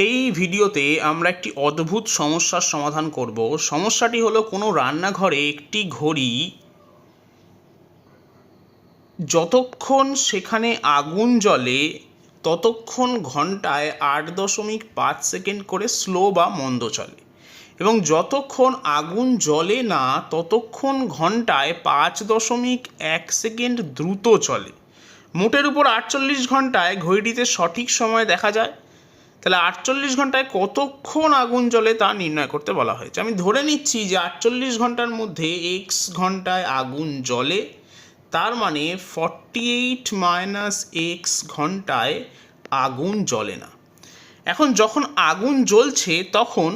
এই ভিডিওতে আমরা একটি অদ্ভুত সমস্যার সমাধান করব। সমস্যাটি হলো কোনো রান্নাঘরে একটি ঘড়ি যতক্ষণ সেখানে আগুন জ্বলে ততক্ষণ ঘন্টায় 8.5 সেকেন্ড করে স্লো বা মন্দ চলে, এবং যতক্ষণ আগুন জ্বলে না ততক্ষণ ঘন্টায় 5.1 সেকেন্ড দ্রুত চলে। মোটের উপর 48 ঘন্টায় ঘড়িটিতে সঠিক সময় দেখা যায়। তাহলে 48 ঘন্টায় কতক্ষণ আগুন জ্বলে তা নির্ণয় করতে বলা হয়েছে। আমি ধরে নিচ্ছি যে 48 ঘন্টার মধ্যে x ঘন্টায় আগুন জ্বলে, তার মানে 48 - x ঘন্টায় আগুন জ্বলে না। এখন যখন আগুন জ্বলছে তখন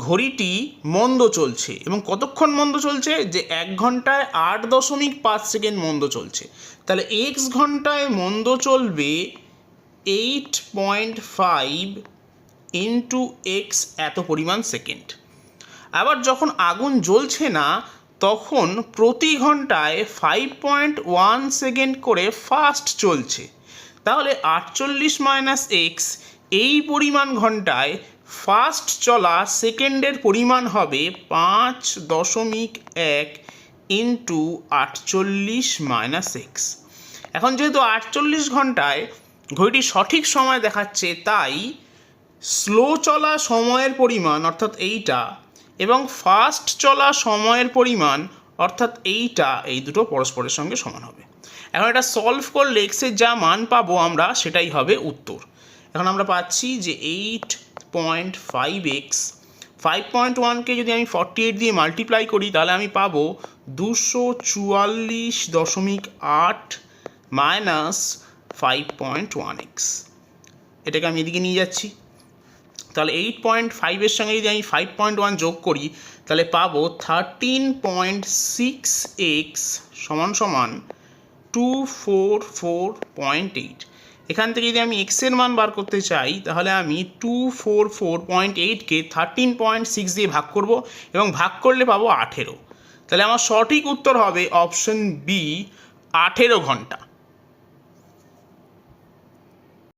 ঘড়িটি মন্দ চলছে, এবং কতক্ষণ মন্দ চলছে? যে 1 ঘন্টায় 8.5 সেকেন্ড মন্দ চলছে। তাহলে x ঘন্টায় মন্দ চলবে 8.5 ইন্টু x এত পরিমাণ সেকেন্ড। আবার যখন আগুন জ্বলছে না তখন প্রতি ঘন্টায় 5.1 সেকেন্ড করে ফাস্ট চলছে। তাহলে 48 - x এই পরিমাণ ঘন্টায় ফাস্ট চলা সেকেন্ডের পরিমাণ হবে 5.1 ইন্টু 48 - x। এখন যেহেতু 48 ঘন্টায় ঘড়িটি সঠিক সময় দেখাচ্ছে, তাই স্লো চলা সময়ের পরিমাণ অর্থাৎ এইটা এবং ফাস্ট চলা সময়ের পরিমাণ অর্থাৎ এইটা, এই দুটো পরস্পরের সঙ্গে সমান হবে। এখন এটা সলভ করলে এক্সের যা মান পাবো আমরা সেটাই হবে উত্তর। এখন আমরা পাচ্ছি যে 8.5x 5.1কে যদি আমি 48 দিয়ে মাল্টিপ্লাই করি তাহলে আমি পাবো 244.8 মাইনাস 5.1x। এটাকে আমি এদিকে নিয়ে যাচ্ছি। তাহলে 8.5-এর সঙ্গে যদি আমি 5.1 যোগ করি তাহলে পাবো 13.6x সমান সমান 244.8। এখান থেকে যদি আমি এক্সের মান বার করতে চাই তাহলে আমি 244.8কে 13.6 দিয়ে ভাগ করব, এবং ভাগ করলে পাবো 18। তাহলে আমার সঠিক উত্তর হবে অপশন বি, 18 ঘন্টা।